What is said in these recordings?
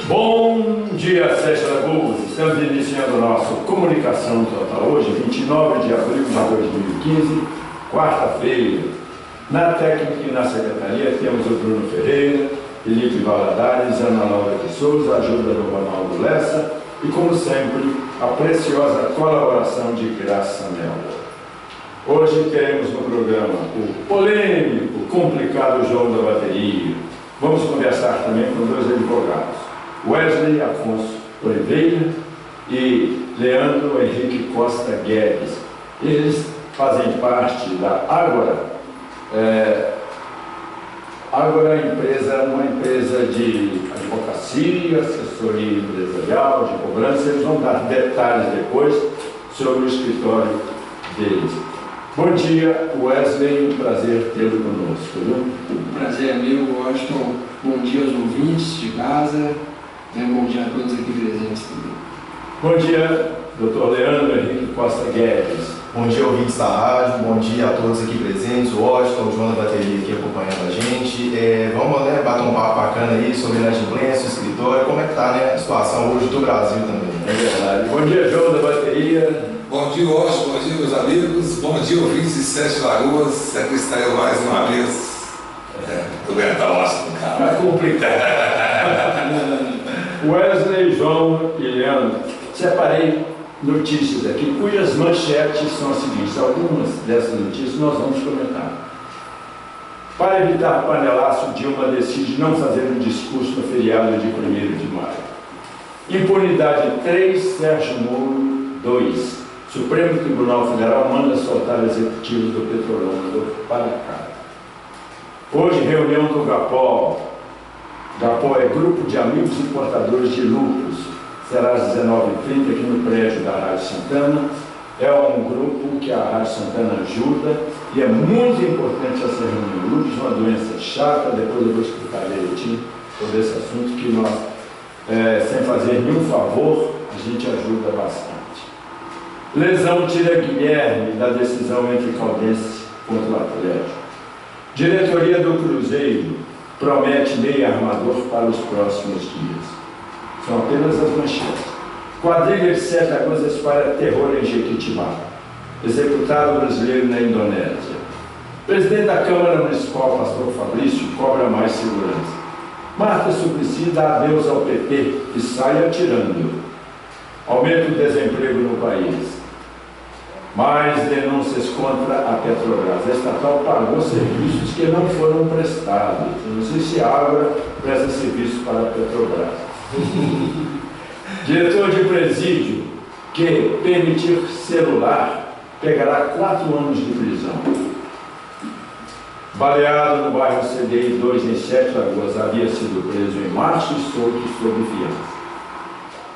Bom dia, Sete Lagoas. Estamos iniciando o nosso Comunicação Total hoje, 29 de abril de 2015, quarta-feira. Na técnica e na secretaria temos o Bruno Ferreira, Felipe Valadares, Ana Laura de Souza, ajuda do Ronaldo Lessa e, como sempre, a preciosa colaboração de Graça Mello. Hoje teremos no programa o polêmico, complicado jogo da bateria. Vamos conversar também com dois advogados, Wesley Afonso Oliveira e Leandro Henrique Costa Guedes. Eles fazem parte da Ágora. Ágora é uma empresa de advocacia, assessoria empresarial, de cobrança. Eles vão dar detalhes depois sobre o escritório deles. Bom dia, Wesley, um prazer tê-lo conosco. Viu? O prazer é meu, Washington. Bom dia aos ouvintes de casa, bom dia a todos aqui presentes também. Bom dia, Dr. Leandro Henrique Costa Guedes. Bom dia, ouvintes da rádio, bom dia a todos aqui presentes, o Washington, o João da Bateria aqui acompanhando a gente. Vamos bater um papo bacana aí sobre a inadimplência, o escritório, como é que está, a situação hoje do Brasil também. É verdade. Bom dia, João da Bateria. Bom dia, Washington, bom dia, meus amigos, bom dia, ouvintes de Sete Lagoas. Aqui está eu mais uma vez. Tô ganhando a Washington, cara. Vai complicar. Wesley, João e Leandro, separei notícias aqui, cujas manchetes são as seguintes. Algumas dessas notícias nós vamos comentar. Para evitar panelaço, Dilma decide não fazer um discurso no feriado de 1º de maio. Impunidade 3, Sérgio Moro 2. Supremo Tribunal Federal manda soltar executivos do Petrolão para cá. Hoje, reunião do GAPOL. GAPOL é Grupo de Amigos Importadores de Lucros. Será às 19h30 aqui no prédio da Rádio Santana. É um grupo que a Rádio Santana ajuda e é muito importante essa reunião. Lucros é uma doença chata, depois eu vou explicar direitinho sobre esse assunto que nós, sem fazer nenhum favor, a gente ajuda bastante. Lesão tira Guilherme da decisão entre Caldense contra o Atlético. Diretoria do Cruzeiro promete meio armador para os próximos dias. São apenas as manchetes. Quadrilha de 7 agostas espalha terror em Jequitibá. Executado brasileiro na Indonésia. Presidente da Câmara Municipal, pastor Fabrício, cobra mais segurança. Marta Suplicy dá adeus ao PT e sai atirando. Aumenta o desemprego no país. Mais denúncias contra a Petrobras. A estatal pagou serviços que não foram prestados. Eu não sei se a Ágora presta serviço para a Petrobras. Diretor de presídio que permitir celular pegará 4 anos de prisão. Baleado no bairro CDI 2 em Sete Lagoas, havia sido preso em março e solto sob fiança.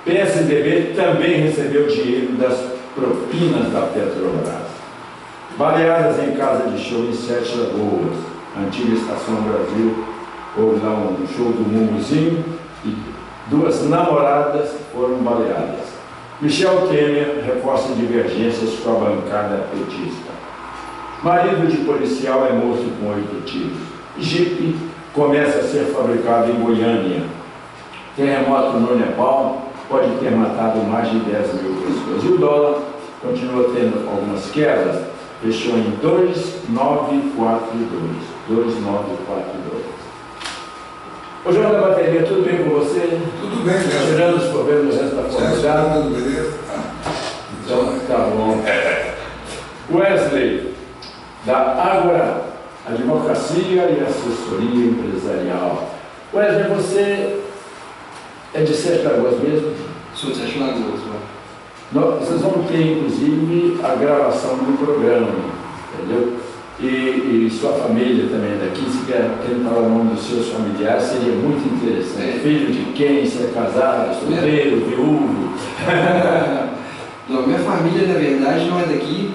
PSDB também recebeu dinheiro das propinas da Petrobras. Baleadas em casa de show em Sete Lagoas, antiga Estação Brasil, houve lá um show do Mumuzinho e 2 namoradas foram baleadas. Michel Temer reforça divergências com a bancada petista. Marido de policial é morto com 8 tiros. Jeep começa a ser fabricado em Goiânia. Terremoto no Nepal pode ter matado mais de 10 mil pessoas. E o dólar continua tendo algumas quedas, fechou em 2,942. 2,942. Ô João da Bateria, tudo bem com você? Tudo bem, Léo. Tirando os problemas desta forma. Tudo beleza? Então, tá bom. Wesley, da Ágora, Advocacia e Assessoria Empresarial. Wesley, você é de Sete Lagoas mesmo? Sou de Sete Lagoas, Vocês vão ter, inclusive, a gravação do programa, entendeu? E sua família também é daqui. Se quer falar o nome dos seus familiares, seria muito interessante. Filho de quem? Se é casado, solteiro, viúvo? Não, minha família, na verdade, não é daqui.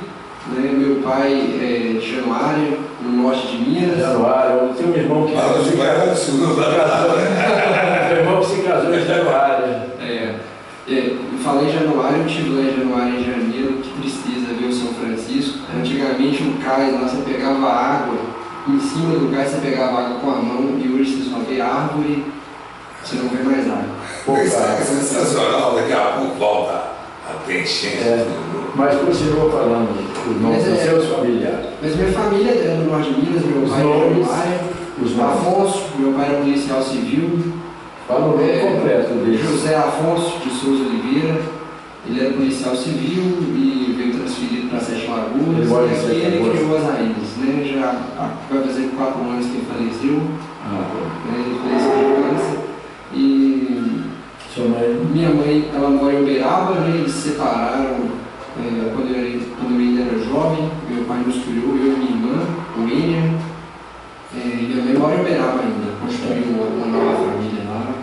Né? Meu pai é de Januária, no norte de Minas. Januária, eu tenho um irmão que se casou em Januária. Falei Januária, eu estive lá em Januária em janeiro, que tristeza ver o São Francisco. Antigamente o cais lá você pegava água, em cima do cais você pegava água com a mão e hoje você só vê árvore, você não vê mais água. pouco. Isso é sensacional, daqui a pouco volta a ter enchente. Mas continua falando os nomes dos seus familiares. Mas minha família é do norte de Minas, meu pai é do Maia, Os Afonso, meu pai era policial civil. Fala o nome completo dele. José Afonso de Souza Oliveira, ele era policial civil e veio transferido para Sete Ele mora em Lagoas. E Sete ele Lagoas. criou as raízes, né? Já vai fazer 4 anos que ele faleceu. Ele faleceu de câncer. E Sua mãe? minha mãe, ela mora em Uberaba, né? Eles se separaram quando eu ainda era jovem. Meu pai nos criou, eu e minha irmã, o William. Minha mãe mora em Uberaba ainda, construiu uma nova família lá.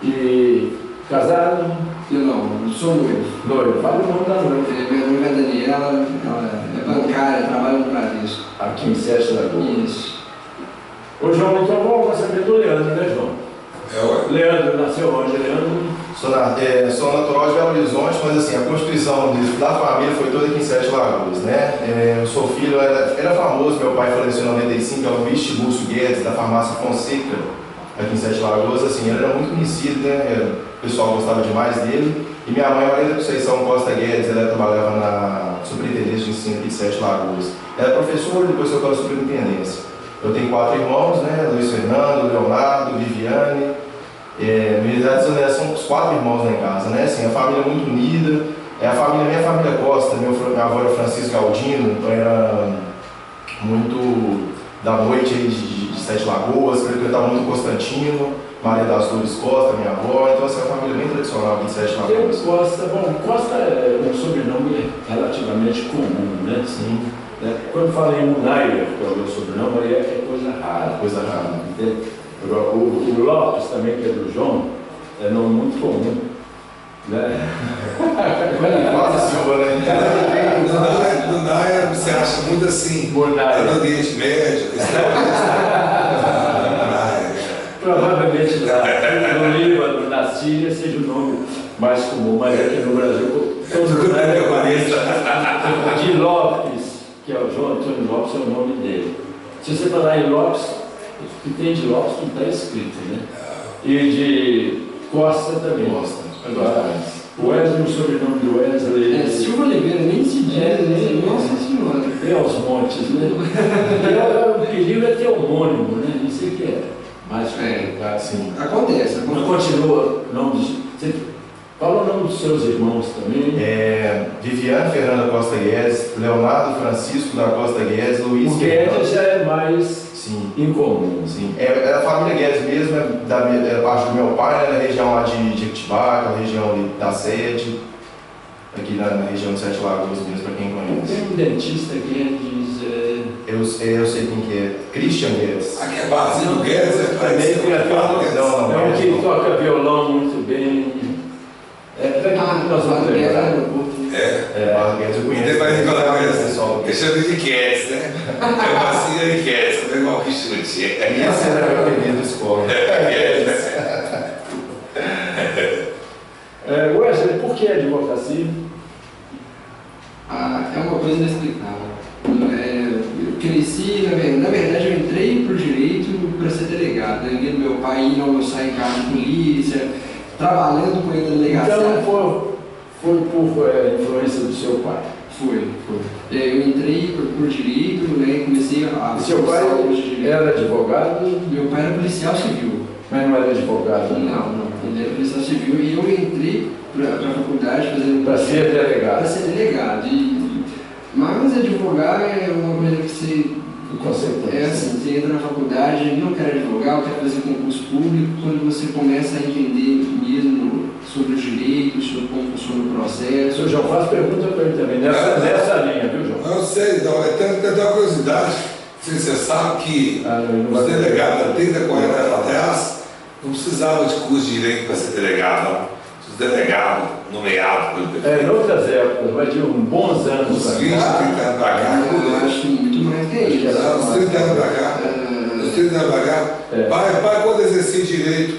E casado? Eu não sou noivo. Noivo. Fala o nome da noiva. Minha noiva é Daniela, ela é bancária, trabalha no Bradesco. Aqui em Sete Lagoas. Isso. Ô João, então vamos saber do Leandro, né, João? Ué. Leandro nasceu onde, Leandro? Sou natural de Belo Horizonte, mas assim, a constituição da família foi toda aqui em Sete Lagoas, né? Eu sou filho, era famoso, meu pai faleceu em 95, é o Luiz Tiburcio Guedes, da farmácia Fonseca, aqui em Sete Lagoas, assim, ele era muito conhecido, né? O pessoal gostava demais dele. E minha mãe, Maria da Conceição Costa Guedes, ela trabalhava na superintendência de ensino aqui de Sete Lagoas. Ela é professora, depois foi para a superintendência. Eu tenho 4 irmãos, né? Luiz Fernando, Leonardo, Viviane. São os 4 irmãos lá em casa, né? Assim, a família é muito unida. Minha família Costa, minha avó era Francisca Galdino, era muito da noite aí de Sete Lagoas, frequentava muito Constantino, Maria das Dores Costa, minha avó. Então, essa é uma família bem tradicional aqui de Sete Lagoas. Costa, bom, Costa é um sobrenome relativamente comum, né? Sim. Quando fala em Munaia, que é o meu sobrenome, aí é coisa rara. Coisa rara. O Lopes também, que é do João, é nome muito comum. Né? Quase Silva, né? No Naia você acha muito assim, Munaia. no Oriente Médio, Provavelmente lá no Líbano, na Síria, seja o nome mais comum, mas aqui no Brasil, todo mundo é de Lopes, que é o João Antônio Lopes, é o nome dele. Se você falar em Lopes, o que tem de Lopes não está escrito, né? E de Costa também. Costa. O Wesley, o sobrenome do Wesley. Silva Oliveira, nem se diz, né? Nossa Senhora. É aos montes, né? O perigo é ter homônimo, né? Isso que é mais complicado. Sim. Acontece. Mas continua o nome dos. Você fala o nome dos seus irmãos também. Viviane Fernanda Costa Guedes, Leonardo Francisco da Costa Guedes, Luiz O Guedes já é mais Sim. incomum. Sim. É a família Guedes mesmo, é parte do meu pai, né, na região lá de Jequitibá, aquela região ali da sede, aqui na região de Sete Lagoas mesmo, para quem conhece. Tem um dentista Guedes. Eu sei quem que é, Christian Guedes. Aqui é base do Guedes, é parecido Não, É um que toca violão muito bem. Nós vamos lembrar. Barra Guedes eu conheço. Ele vai reclamar pessoal. eu chamo de Guedes, né? É uma sigla de Guedes, como é igual que chute. Esse era meu apelido da escola. Wesley, por que advocacia? É uma coisa inexplicável. Eu cresci, na verdade eu entrei para o direito para ser delegado. Eu vendo meu pai indo almoçar em casa de polícia, trabalhando com ele na delegacia. Então foi por influência do seu pai. Foi. Eu entrei por direito, né, comecei a... Seu pai era advogado? Meu pai era policial civil. Mas não era advogado? Não. Ele era policial civil e eu entrei para a faculdade fazendo... Para ser delegado? Para ser delegado. Mas advogar é uma coisa que você... É assim, você entra na faculdade, não quer advogar, eu quero fazer concurso público, quando você começa a entender mesmo sobre os direitos, sobre como funciona o processo. O João faz pergunta para ele também, nessa linha, viu, João? Não sei, não, tem uma curiosidade. Você sabe que os delegados, desde a corrida atrás, não precisavam de curso de direito para ser delegado, não. Os delegados nomeados pelo prefeito. Em outras épocas, mas de bons anos. Uns 20, 30 anos para cá. Eu acho muito mais que isso. Uns 30 anos para cá. Uns 30 anos para cá. Pai, quando exercia direito,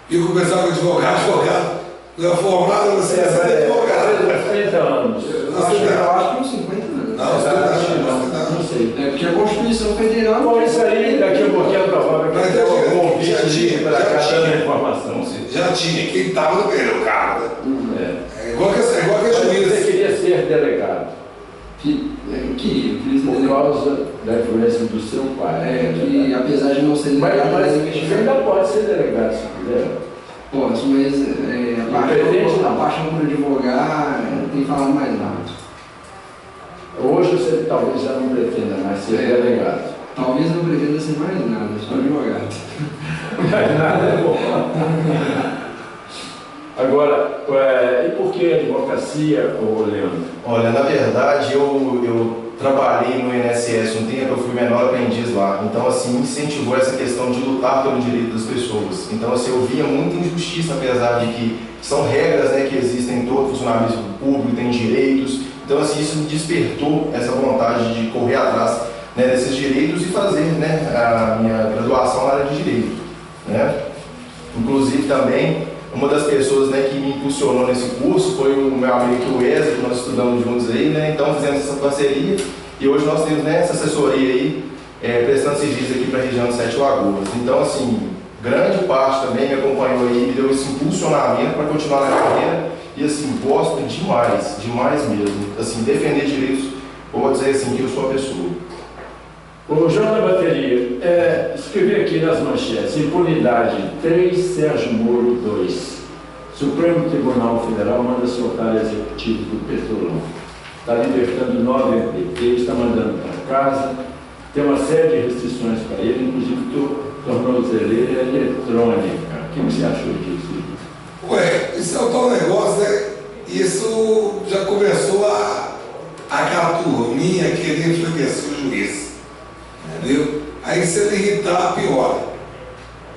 e eu começava a advogado. Eu formado, você é advogado. 30 anos. Eu acho que uns 50 anos. Não sei. Porque a Constituição Federal... Bom, isso aí, daqui a pouquinho é provável que eu convite para cá dando informação. Já já tinha, quem estava não perdeu o cargo, né? É igual que juiz. Você queria ser delegado? Queria. Por causa da influência do seu pai. Que apesar de não ser delegado... Mas você ainda pode ser delegado se quiser. Posso, mas a paixão por advogar tem falado mais rápido. Hoje você talvez já não pretenda mais ser delegado. Talvez não pretenda ser mais nada, só advogado. Mas nada é bom. Agora, e por que a advocacia, Leandro? Olha, na verdade, eu trabalhei no INSS um tempo, eu fui menor aprendiz lá. Então, assim, incentivou essa questão de lutar pelo direito das pessoas. Então, assim, eu via muita injustiça, apesar de que são regras, né, que existem em todo funcionamento público, tem direitos. Então, assim, isso me despertou essa vontade de correr atrás, né, desses direitos e fazer, né, a minha graduação na área de direito, né? Inclusive, também, uma das pessoas, né, que me impulsionou nesse curso foi o meu amigo Wesley, que nós estudamos juntos aí, né? Então fizemos essa parceria e hoje nós temos, né, essa assessoria aí, prestando serviço aqui para a região de Sete Lagoas. Então, assim, grande parte também me acompanhou aí, me deu esse impulsionamento para continuar na carreira e, assim, gosto demais mesmo. Assim, defender direitos, vou dizer assim, que eu sou a pessoa. O João da Bateria, escrevi aqui nas manchetes: impunidade 3, Sérgio Moro 2. Supremo Tribunal Federal manda soltar executivo do Petrolão. Está libertando 9 MPT, está mandando para casa, tem uma série de restrições para ele, inclusive tornozeleira eletrônica. O que você achou disso? Ué, isso é um tal negócio, né? Isso já começou aquela turminha querer enfraquecer o juiz. Entendeu? Aí se ele irritar, piora.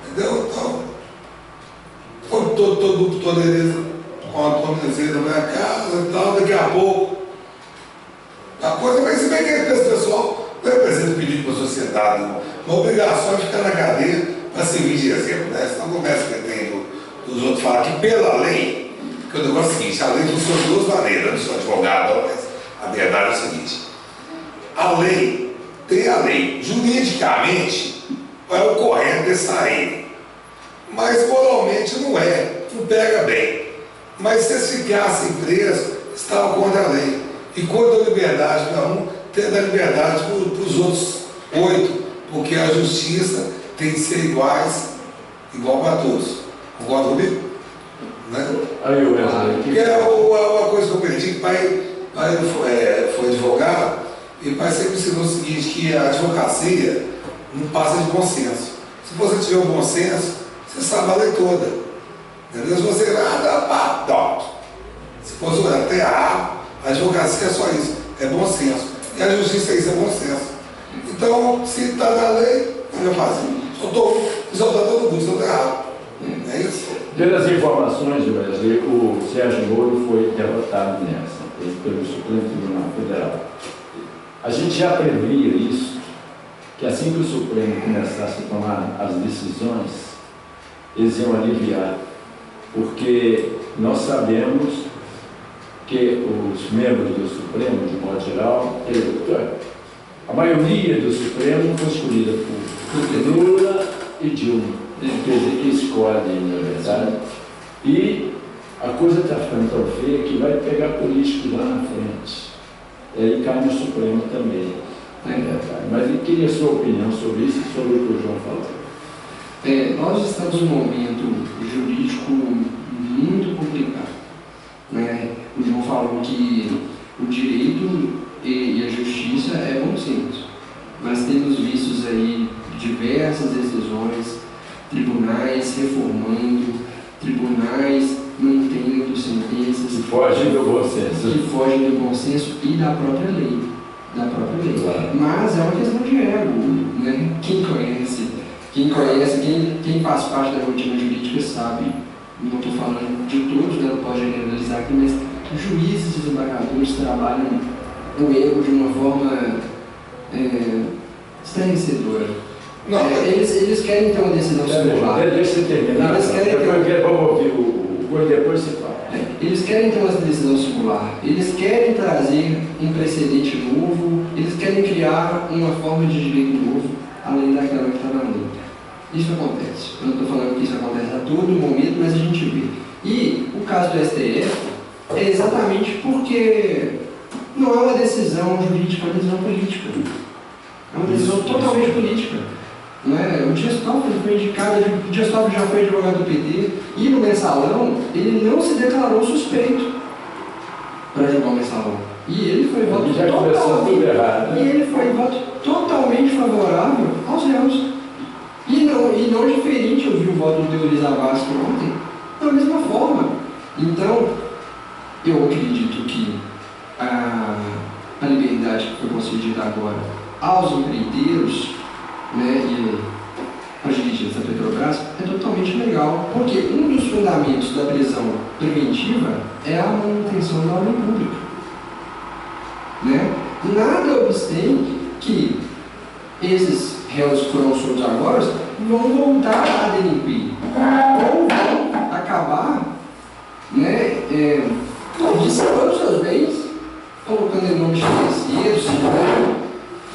Entendeu? Então, toda beleza com a tornozeleira na minha casa e tal, daqui a pouco a coisa vai ser bem que esse pessoal não representa pedido para a sociedade, não. Uma obrigação é ficar na cadeia para servir de exemplo, né? Senão começa a ter dos outros falar que pela lei, que o negócio é o seguinte, a lei funciona de duas maneiras, eu não sou advogado, mas a verdade é o seguinte: a lei tem a lei. Juridicamente, é o correto de sair. Mas moralmente não é. Não pega bem. Mas se eles ficassem presos, estavam contra a lei. E contra a liberdade para um, tendo a liberdade para os outros 8. Porque a justiça tem que ser igual para todos. Concorda comigo? Né? Aí eu mesmo. Porque é uma coisa que eu perdi, que pai foi advogado. E o pai sempre ensinou o seguinte, que a advocacia não passa de bom senso. Se você tiver um bom senso, você sabe a lei toda. Entendeu? Se você se fosse até a advocacia é só isso, é bom senso. E a justiça é isso, é bom senso. Então, se está na lei, eu faço. Soltar todo mundo, soltar errado. É isso? Pelas informações, Wesley, o Sérgio Moro foi derrotado nessa, pelo Supremo Tribunal Federal. A gente já previa isso, que assim que o Supremo começasse a tomar as decisões, eles iam aliviar, porque nós sabemos que os membros do Supremo, de modo geral, a maioria do Supremo foi escolhida por Lula e Dilma, quer dizer, que escolhem, na verdade, e a coisa está ficando tão feia que vai pegar políticos lá na frente. E aí cai no Supremo também. Mas eu queria a sua opinião sobre isso e sobre o que o João falou. Nós estamos num momento jurídico muito complicado. Né? O João falou que o direito e a justiça é bom senso. Nós temos visto aí diversas decisões, tribunais reformando, tribunais mantendo sentenças que fogem do bom senso e da própria lei. Claro. Mas é uma questão de ego, né? Quem conhece, quem faz parte da rotina jurídica sabe. Não estou falando de todos, né? Não pode generalizar aqui, mas juízes e desembargadores trabalham o ego de uma forma estarrecedora. Eles querem ter uma decisão singular. Deixa eu terminar. Vamos ouvir o depois você fala. Eles querem ter uma decisão singular. Eles querem trazer um precedente novo. Eles querem criar uma forma de direito novo, além daquela que está na lei. Isso acontece. Eu não estou falando que isso acontece a todo momento, mas a gente vê. E o caso do STF é exatamente porque não é uma decisão jurídica, é uma decisão política. É uma decisão totalmente política. Não é? O Dias Toffoli foi indicado, o Dias Toffoli já foi advogado do PT, e no mensalão ele não se declarou suspeito para julgar o mensalão. E ele foi voto totalmente favorável aos réus. E não diferente, eu vi o voto do Eulisa Vasco ontem, da mesma forma. Então, eu acredito que a liberdade que foi concedida agora aos empreiteiros, né, e aos dirigentes da Petrobras é totalmente legal, porque um dos fundamentos da prisão preventiva é a manutenção da ordem pública. Né? Nada obstante que esses réus que foram soltos agora vão voltar a delinquir, ou vão acabar, né, dissipando seus bens, colocando em nome de terceiros.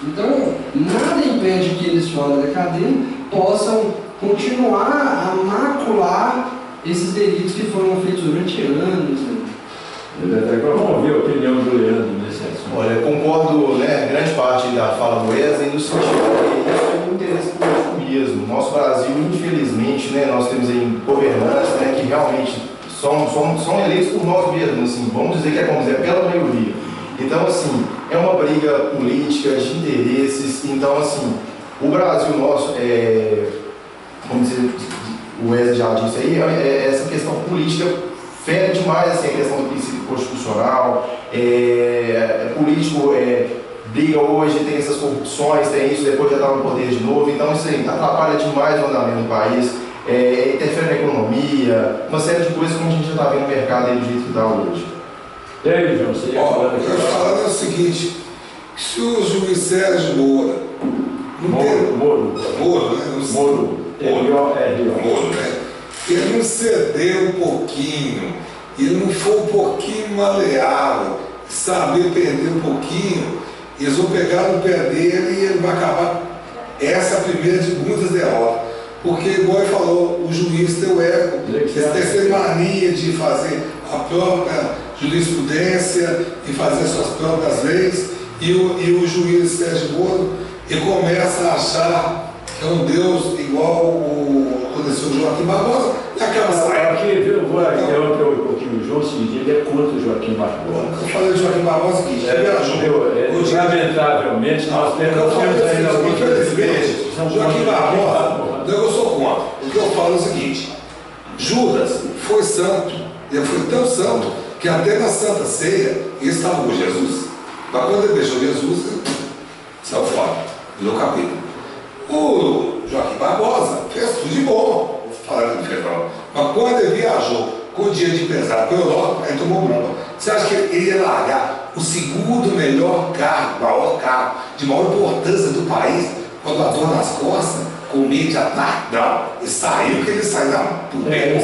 Então, nada impede que eles fora da cadeia possam continuar a macular esses delitos que foram feitos durante anos. Né? Agora vamos ouvir a opinião do Leandro nesse assunto. Olha, eu concordo, né, grande parte da fala do Wesley no sentido que isso é um interesse político mesmo. Nosso Brasil, infelizmente, né, nós temos aí governantes, né, que realmente são eleitos por nós mesmos, assim, vamos dizer que é como dizer, pela maioria. Então, assim, é uma briga política, de interesses. Então, assim, o Brasil nosso, vamos dizer, o Wesley já disse aí, essa questão política fere demais assim, a questão do princípio constitucional, político briga hoje, tem essas corrupções, tem isso, depois já está no poder de novo, então isso aí atrapalha demais o andamento do país, interfere na economia, uma série de coisas como a gente já está vendo no mercado aí do jeito que está hoje. E aí, João, você ia falar aqui? Eu ia falar o seguinte, se o juiz Sérgio Moro não tem... Moro, né? Ele não ceder um pouquinho, ele não for um pouquinho maleável, saber perder um pouquinho, eles vão pegar no pé dele e ele vai acabar. Essa é a primeira de muitas derrotas. Porque, igual ele falou, o juiz tem o ego, eles têm essa mania de fazer a própria jurisprudência e fazer suas próprias leis, e o juiz Sérgio Moro ele começa a achar que é um Deus igual aconteceu o Joaquim Barbosa e acaba saindo. Aqui, eu vou interromper um pouquinho o João, o seguinte, ele é contra o Joaquim Barbosa. Eu falei do Joaquim Barbosa o seguinte, lamentavelmente, nós temos ainda alguns... Infelizmente, Joaquim Barbosa, eu sou contra. O que eu falo é o seguinte, Judas foi santo, ele foi tão santo que até na Santa Ceia ele estava com Jesus. Mas quando ele deixou Jesus, ele saiu fora, virou capítulo. O Joaquim Barbosa fez tudo de bom, vou falar que ele fez não. Mas quando ele viajou com o dia de pesar para a Europa, ele tomou bomba. Você acha que ele ia largar o segundo melhor carro, maior carro, de maior importância do país, quando a dor nas costas, com medo de ataque? Não, ele saiu porque ele saiu do bem.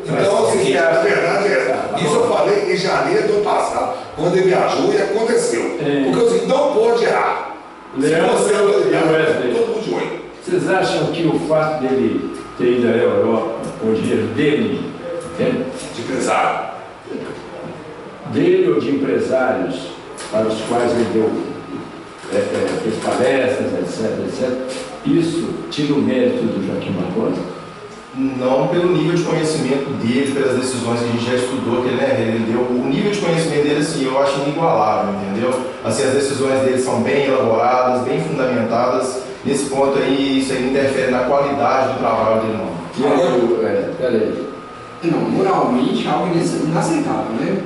Então é o seguinte, a verdade é essa. Isso eu falei em janeiro do ano passado, quando ele viajou e aconteceu. Porque o seguinte, não pode errar. Leandro, todo mundo de olho. Vocês acham que o fato dele ter ido à Europa com o dinheiro dele, de empresário, dele ou de empresários para os quais ele deu, fez palestras, etc., isso tira o mérito do Joaquim Barbosa? Não pelo nível de conhecimento dele, pelas decisões que a gente já estudou, que ele deu. O nível de conhecimento dele, assim, eu acho inigualável, entendeu? Assim, as decisões dele são bem elaboradas, bem fundamentadas. Nesse ponto aí, isso aí interfere na qualidade do trabalho dele, não. Peraí. Não, moralmente é algo inaceitável, né?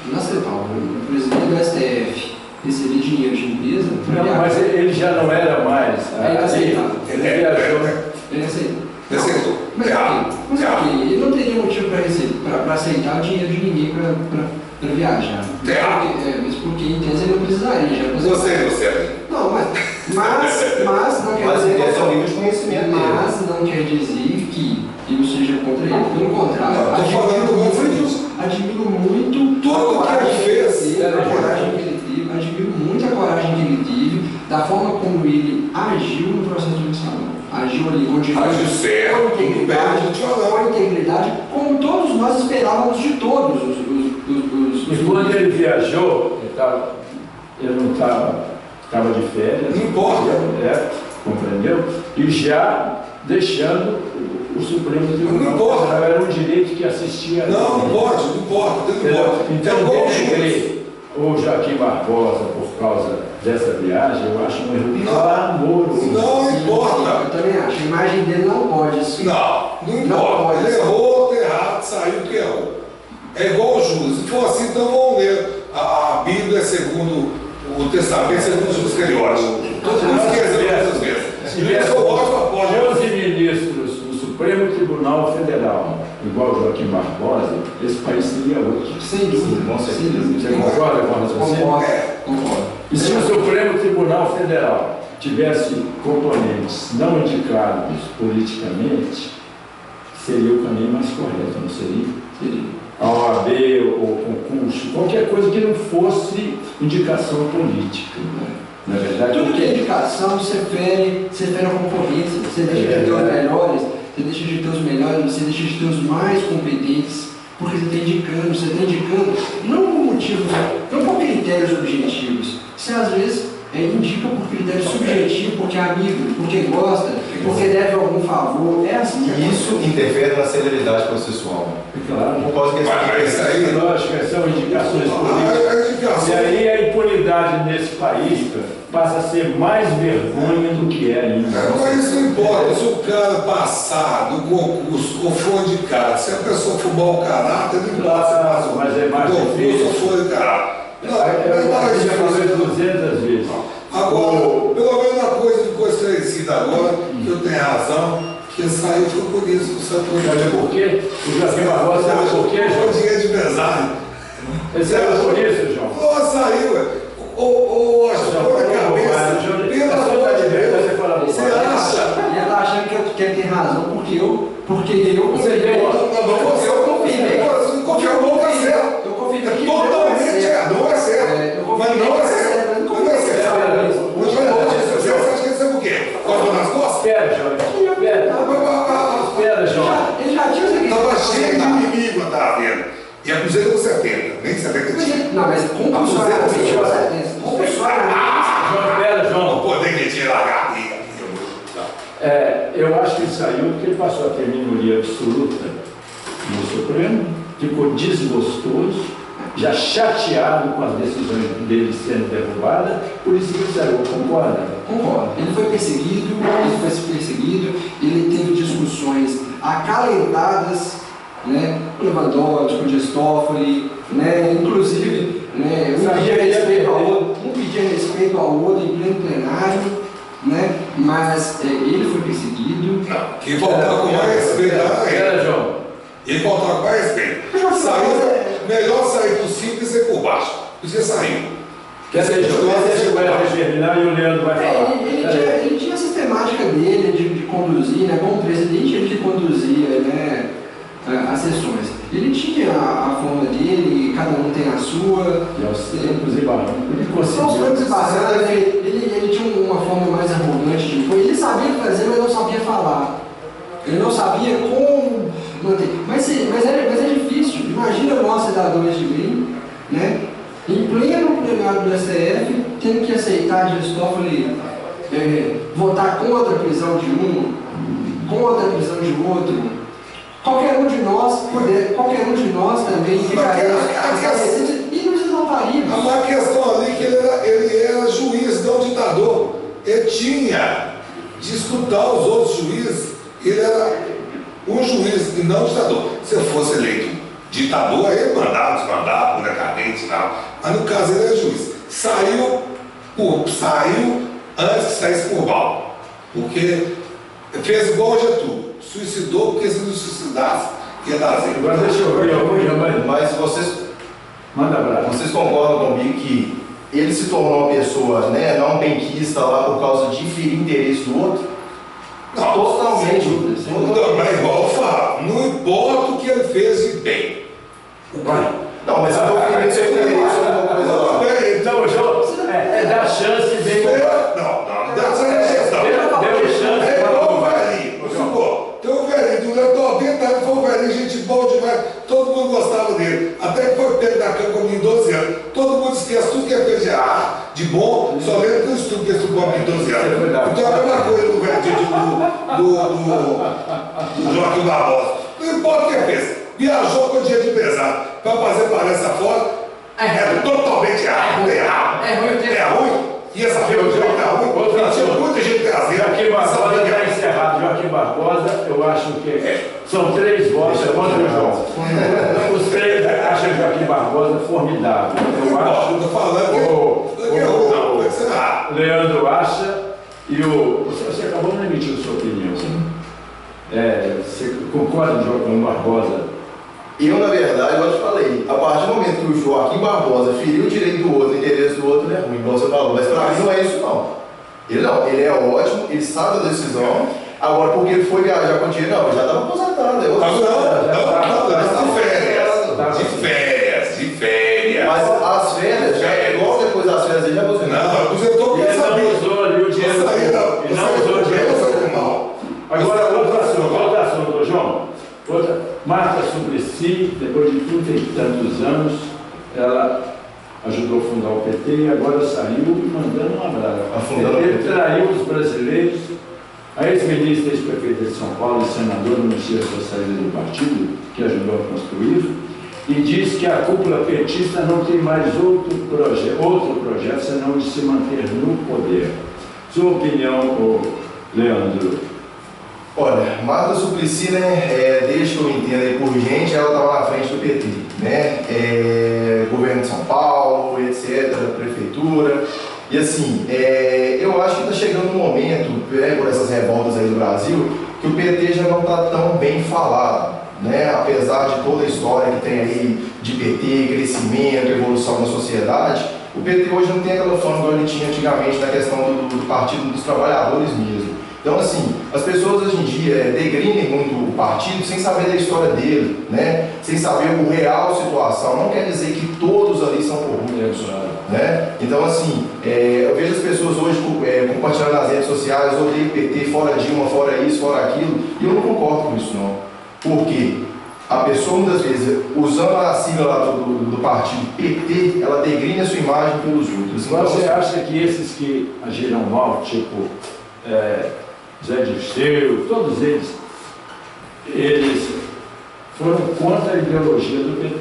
Inaceitável. O presidente do STF receber dinheiro de empresa... Não, mas ele já não era mais. É inaceitável. Ele viajou. É inaceitável. Mas ele não teria motivo para aceitar o dinheiro de ninguém para viajar. Mas porque em tese ele não precisaria. Você. Não, mas não quer dizer. Esse é o nível de conhecimento dele. Mas não quer dizer que eu seja contra ele. Pelo contrário, admiro muito tudo que ele fez. A coragem que ele teve, admiro muito a coragem que ele teve da forma como ele agiu no processo de mensalão. Agiu ali com Agiu certo, com integridade, como todos nós esperávamos de todos os E quando ele viajou, ele não estava de férias. Não importa. Compreendeu? E já deixando o Supremo Tribunal. Não importa. Era um direito que assistia. Não pode, não importa. Então, o Joaquim Barbosa, por causa dessa viagem, eu acho um erro clamoroso. Não importa. Eu também acho. A imagem dele não pode. Não importa. Ele errou, tá errado, saiu que errou. É igual o Judas. Se for assim, então vamos ler. A Bíblia é segundo o Testamento, segundo os Judas Iscariotes. Todo mundo esqueceu essas vezes. Se tivesse 11 ministros do Supremo Tribunal Federal, igual o Joaquim Barbosa, esse país seria outro. Sem dúvida. Você concorda com a raciocínio? Concordo. E se o Supremo Tribunal Federal tivesse componentes não indicados politicamente, seria o caminho mais correto, não seria? Seria. A OAB ou concurso, qualquer coisa que não fosse indicação política. Na verdade, tudo que é indicação, você fere a concorrência, você deixa de ter os melhores, você deixa de ter os melhores, você deixa de ter os mais competentes, porque você está indicando, não por motivos, não por critérios objetivos, você às vezes indica por critério subjetivo, porque é amigo, porque gosta, porque deve algum favor, é assim. E isso interfere na celeridade processual. Claro. Por causa que Mas isso aí, lógico, são indicações políticas. E aí a impunidade nesse país passa a ser mais vergonha do que é ainda. Mas isso não importa, se o cara passar do concurso ou for indicado, se a pessoa for mau caráter, não importa se mas é mais concurso ou for indicado. Não, eu já falei 200 vezes. Agora, pelo menos uma coisa ficou esclarecida agora, que eu tenho razão, que saiu foi por isso, o Santo Sabe por quê? O Joaquim Barbosa sabe por quê, João? Foi dinheiro de mesário. Ele saiu por isso, João? Saiu, acho que foi na cabeça. Você acha? Ele está achando que ele tem razão, porque eu confirmei. Eu confirmou que é certo. Eu confirmei que totalmente errado, não é certo. Mas não é certo. Não é certo. Você acha que ele sabe o quê? Cortou nas costas? Espera, João. Espera, João. Ele já tinha o estava cheio de inimigo, eu estava vendo. E a Cruzeiro deu 70, nem 70 tinha. Não, mas compulsoriamente, João. O poder que tinha largado. Eu acho que ele saiu porque ele passou a ter minoria absoluta no Supremo, ficou desgostoso, já chateado com as decisões dele sendo derrubadas, por isso que ele saiu. Concorda? Concordo. Ele foi perseguido, ele teve discussões acalentadas, né, com Lewandowski, com Dias Toffoli, né, inclusive, né, um pedia respeito ao outro em pleno plenário, né, mas ele foi perseguido. Não, quem faltava com mais respeito era ele. João. Ele faltava com mais respeito. Melhor sair por cima e ser por baixo. Você saiu. Quer dizer, João, deixa o Wesley terminar e o Leandro vai falar. Ele tinha a sistemática dele de conduzir, né, como presidente ele que conduzia, né, as sessões. Ele tinha a forma dele, cada um tem a sua. E aos tempos e barrancos. Ele conseguiu. Ele tinha uma forma mais arrogante de coisa. Ele sabia fazer, mas não sabia falar. Ele não sabia como manter. Mas é difícil. Imagina nós, cidadãos de bem, né, em pleno plenário do STF, tendo que aceitar Dias Toffoli votar contra a prisão de um, contra a prisão de outro. Qualquer um de nós também ficaria e nos exaltaríamos. A questão ali é que ele era juiz, não ditador. Ele tinha de escutar os outros juízes. Ele era um juiz e não ditador. Se eu fosse eleito ditador, aí ele mandava, desmandava, decadente e tal. Mas no caso ele é juiz. Saiu antes de sair por mal. Porque fez igual o Getúlio. Suicidou porque se não suicidasse, ia dar zero. Agora deixa eu ver, mas vocês concordam comigo que ele se tornou uma pessoa, né, não benquista lá por causa de ferir interesse do outro? Não, totalmente. Mas igual eu falo, não importa o que ele fez de bem. Não, mas eu estou querendo ser interesse. Então, João, dá chance de bem. Não, esquece tudo que é PGA de bom, só lembra que eu estudo, que eu estudo há 12 anos. Então é a mesma coisa do verdito do Joaquim Barbosa. Não importa o que fez, viajou com dinheiro de pesado para fazer palestra fora, é totalmente errado. É ruim. E essa reunião está ruim, tinha muita gente trazendo. Joaquim Barbosa está encerrado. Joaquim Barbosa, eu acho que são 3 votos contra o João. Os 3 acham Joaquim Barbosa formidável. Eu acho. Estou falando que Leandro acha e você acabou de emitir a sua opinião. Você concorda com Joaquim Barbosa? Eu, na verdade, eu te falei, a partir do momento que o Joaquim Barbosa feriu o direito do outro, o interesse do outro, ele é ruim, igual você falou. Mas para mim não é isso, não. Ele é ótimo, ele sabe da decisão. Agora, porque ele foi viajar com dinheiro, não, ele já estava aposentado. De férias. Mas as férias, logo depois das férias, ele já aposentou. Não, aposentou porque ele não usou ali o dinheiro. Ele não usou o dinheiro. Agora, outro assunto, João. Marta Suplicy, depois de 30 e tantos anos, ela ajudou a fundar o PT e agora saiu mandando um abraço. Ele traiu os brasileiros. A ex-ministra, ex-prefeita de São Paulo e senadora anuncia a sua saída do partido, que ajudou a construir, e diz que a cúpula petista não tem mais outro projeto senão de se manter no poder. Sua opinião, Leandro? Olha, Marta Suplicy, desde que eu entendo por gente, ela estava na frente do PT, governo de São Paulo, etc., prefeitura, e assim, eu acho que está chegando um momento, por essas revoltas aí do Brasil, que o PT já não está tão bem falado, apesar de toda a história que tem aí de PT, crescimento, evolução na sociedade, o PT hoje não tem aquela fama que ele tinha antigamente na questão do Partido dos Trabalhadores mesmo. Então, assim, as pessoas hoje em dia degrinem muito o partido sem saber da história dele, sem saber a real situação. Não quer dizer que todos ali são corruptos, Então, assim, eu vejo as pessoas hoje compartilhando nas redes sociais, odeio PT, fora Dilma, fora isso, fora aquilo, e eu não concordo com isso, não. Por quê? A pessoa, muitas vezes, usando a sigla lá do partido PT, ela degrina a sua imagem pelos outros. Então, você acha que esses que agiram mal, tipo Zé Dirceu, todos eles foram contra a ideologia do PT,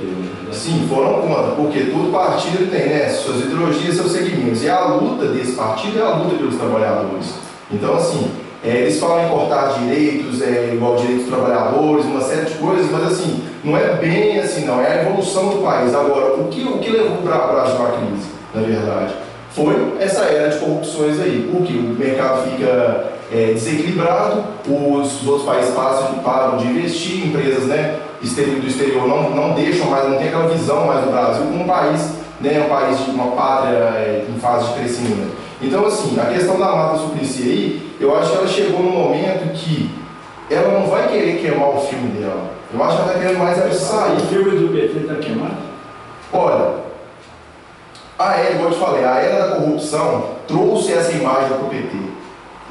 Sim, foram contra, porque todo partido tem, suas ideologias, seus segmentos. E a luta desse partido é a luta pelos trabalhadores. Então, assim, eles falam em cortar direitos, igual direitos dos trabalhadores, uma série de coisas, mas assim, não é bem assim, não, é a evolução do país. Agora, o que levou o Brasil à crise, na verdade, foi essa era de corrupções aí, porque o mercado fica desequilibrado, os outros países param de investir, empresas do exterior não deixam mais, não tem aquela visão mais do Brasil como um país, um país de uma pátria em fase de crescimento. Então, assim, a questão da Marta Suplicy aí, eu acho que ela chegou num momento que ela não vai querer queimar o filme dela. Eu acho que ela está querendo mais sair. O filme do PT está queimado? Olha, igual eu te falei, a era da corrupção trouxe essa imagem para o PT.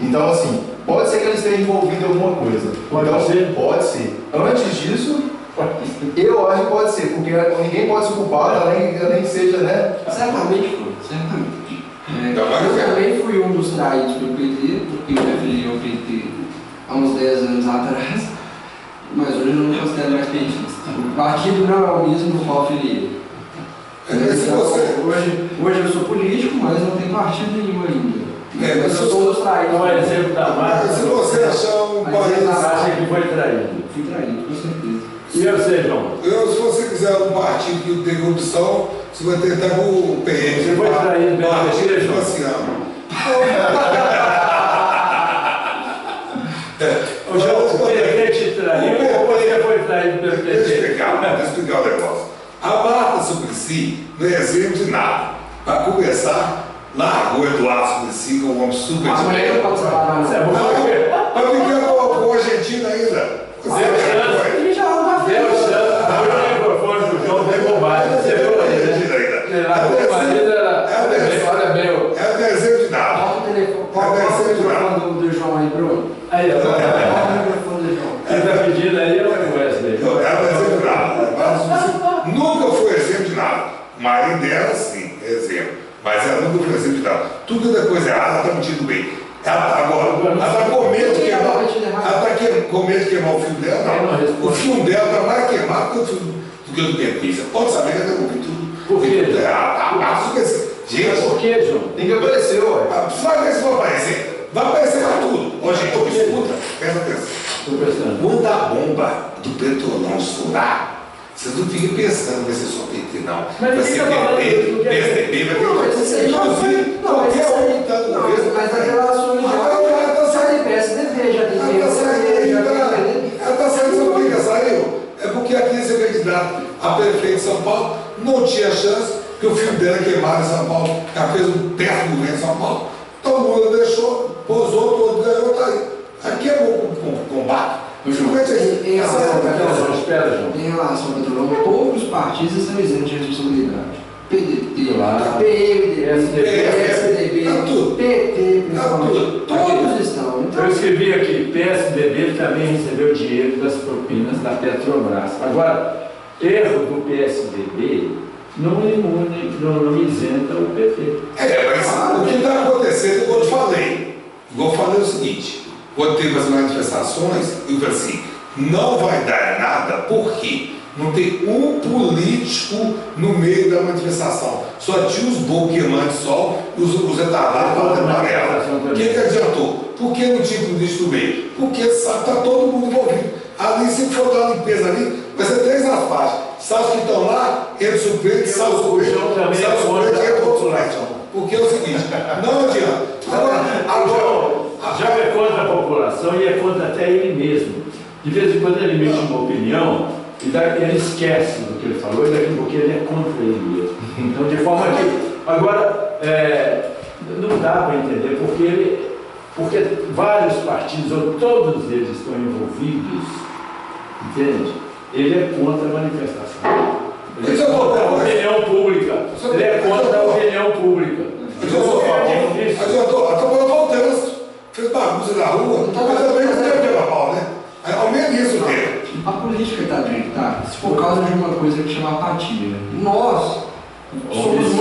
Então, assim, pode ser que ele esteja envolvido em alguma coisa. Pode ser? Pode ser. Antes disso, eu acho que pode ser, porque ninguém pode se culpar, além que seja, Certamente foi, certamente. Eu também fui um dos traídos pelo PT, porque eu me afiliei ao PT há uns 10 anos atrás, mas hoje eu não me considero mais petista. O partido não é o mesmo do qual afiliei. Hoje eu sou político, mas não tenho partido nenhum ainda. Mas eu sou um dos traídos. Não é exemplo da Marta. Se você achar um país... Acha que foi traído? Fui traído, com certeza. E você, João? Se você quiser um partido que não tem corrupção, você vai tentar com o PM. Você foi traído pelo PT, João? Assim, O João, o PT te traiu ou você foi traído pelo PT? Deixa eu explicar o negócio. A Marta Suplicy não é exemplo de nada. Para começar, largou Eduardo Suplicy como um homem super de mulher não pode falar nada. Para ficar com o argentino ainda. Ele já não vai Deu chance. O microfone do João deu bobagem. Você viu aí? Olha bem. É desenho de nada. Bota o telefone. Qual é o microfone do João aí, Bruno? Aí, Bota o microfone do João. Quem está pedindo aí é o Wesley. Ela não é exemplo de nada. Nunca foi exemplo de nada. Marido dela, sim, exemplo. nunca ofereceu de tal. Tudo que é coisa errada, ela está mentindo bem. Ela está com medo de queimar. Ela está com medo de queimar o filme dela, não. O filme dela está mais queimado do que o do petista. Pode saber que ela derrubou tudo. Por quê? Gente, por quê, João? Tem que aparecer, ué. Vai ver se vai aparecer. Vai aparecer para tudo. Ô, gente, escuta, presta atenção. Estou prestando. Quando a bomba do petrolão estourar, vocês não fiquem pensando que vai ser só PT, não. Mas Vai ser PT, PSDB, vai ter Não, mas isso aí mas a relação já tem PSDB, já tem PSDB, já tem. Ela está saindo, sabe por que saiu? É porque a crise candidato a prefeito de São Paulo não tinha chance, porque o filho dela queimado em São Paulo, ela fez um terço do governo em São Paulo. Então o Lula deixou, posou todo, ganhou, tá aí. Aqui é o combate. Em relação ao petrolão, poucos partidos estão isentos de responsabilidade. PDT, PSDB, PT, principalmente. Todos estão. Eu escrevi aqui, PSDB também recebeu dinheiro das propinas da Petrobras. Agora, erro do PSDB não isenta o PT. Mas o que está acontecendo, igual eu falei. Igual eu falei o seguinte, quando teve as manifestações, eu falei assim, não vai dar nada, por quê? Não tem um político no meio da manifestação. Só tinha os bons queimando de sol e os etalados falando amarelo. O que adiantou? Por que não tinha político no meio? Porque está todo mundo envolvido. Ali, se for dar uma limpeza ali, vai ser 3 na faixa. Sabe os que estão lá, entra o suplente, sai o suplente, sai o suplente, entra o outro suplente. Porque é o seguinte, não adianta. Agora, já é contra a população e é contra até ele mesmo. De vez em quando ele emite uma opinião, e daí ele esquece do que ele falou, e daqui a pouco ele é contra ele mesmo. Então, de forma que. Agora, não dá para entender, porque vários partidos, ou todos eles estão envolvidos, entende? Ele é contra a manifestação. Ele é contra a opinião pública. Ele é contra a opinião pública. Adiantou o trânsito, fez bagunça na rua, mas também não teve pela pau, né? Aumenta isso o tempo. A política está adiantada por causa de uma coisa que chama apatia. Nós somos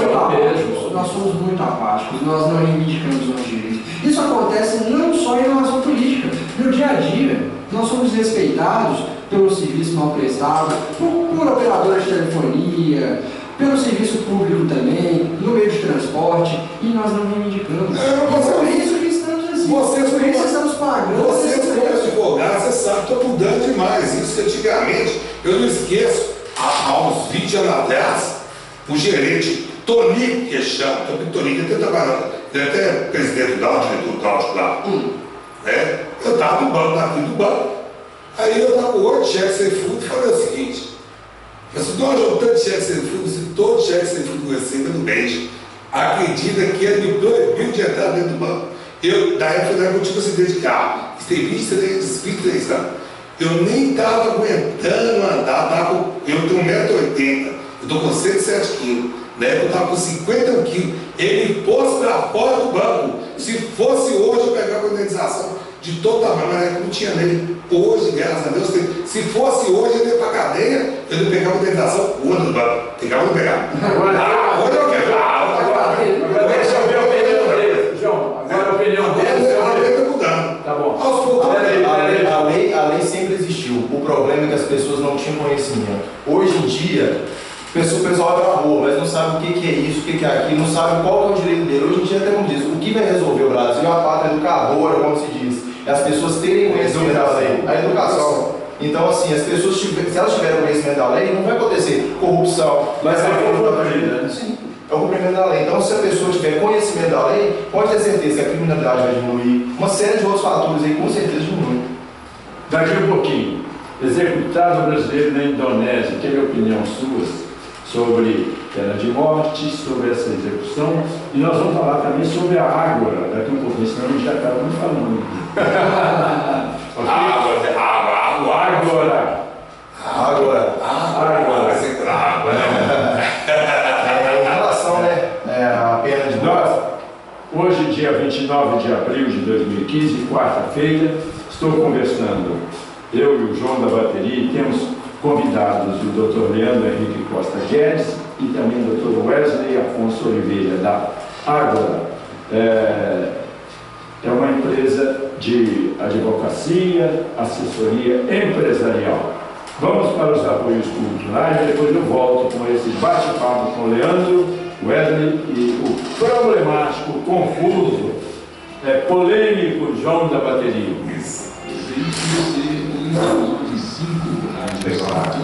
muito apáticos, nós não reivindicamos nossos direitos. Isso acontece não só em relação à política, no dia a dia. Nós somos respeitados pelo serviço mal prestado, por operadoras de telefonia, pelo serviço público também, no meio de transporte, e nós não reivindicamos. Por isso que estamos assim. Por isso estamos pagando. Vocês, como advogados, você sabe, estou mudando demais. Isso que antigamente, eu não esqueço, há uns 20 anos atrás, o gerente Tonico, que chama, Tonico, ele é até presidente do DAO, diretor do DAO lá. Né? Eu estava no banco, na frente do banco. Aí eu estava com 8 cheques sem fundo e falei o seguinte: mas se nós juntamos cheques sem fundo, se todo cheque sem fundo recebe no mês, acredita que ele me proibiu de entrar dentro do banco. Daí eu tive um acidente de carro, isso tem 23 anos. Eu nem estava aguentando andar, eu tenho 1,80m, eu estou com 107 quilos. Eu estava com 50 quilos. Ele me pôs para fora do banco. Se fosse hoje, eu pegava a indenização de todo tamanho, mas não tinha nele. Hoje, graças a Deus, se fosse hoje, ele ia para a cadeia, eu não pegava a indenização outra do banco. Pegava ou não pegava? Hoje eu quero. Agora deixa eu ver a opinião dele. João, agora a opinião dele. A lei está mudando. Tá bom. A lei sempre existiu. O problema é que as pessoas não tinham conhecimento. Hoje em dia, o pessoal vai na rua, mas não sabe o que é isso, o que é aquilo, não sabe qual é o direito dele. Hoje em dia, até como diz, o que vai resolver o Brasil é a pátria educadora, como se diz. É as pessoas terem conhecimento da lei, a educação. Então, assim, as pessoas, se elas tiverem conhecimento da lei, não vai acontecer corrupção. Mas é o Sim, é o cumprimento da lei. Então, se a pessoa tiver conhecimento da lei, pode ter certeza que a criminalidade vai diminuir. Uma série de outros fatores aí, com certeza, diminuem. Daqui a pouquinho, executado brasileiro na Indonésia, que é a opinião sua sobre pena de morte, sobre essa execução, e nós vamos falar também sobre a Ágora, daqui a pouquinho, senão a gente já acaba não falando. Em relação, à pena de morte. Hoje, dia 29 de abril de 2015, quarta-feira, estou conversando, eu e o João da bateria, e temos convidados o Dr. Leandro Henrique Costa Guedes e também o Dr. Wesley Afonso Oliveira, da Ágora é uma empresa de advocacia, assessoria empresarial. Vamos para os apoios culturais, depois eu volto com esse bate-papo com o Leandro, Wesley e o problemático, confuso, polêmico João da bateria. Isso. Tem que ser um de 5 anos.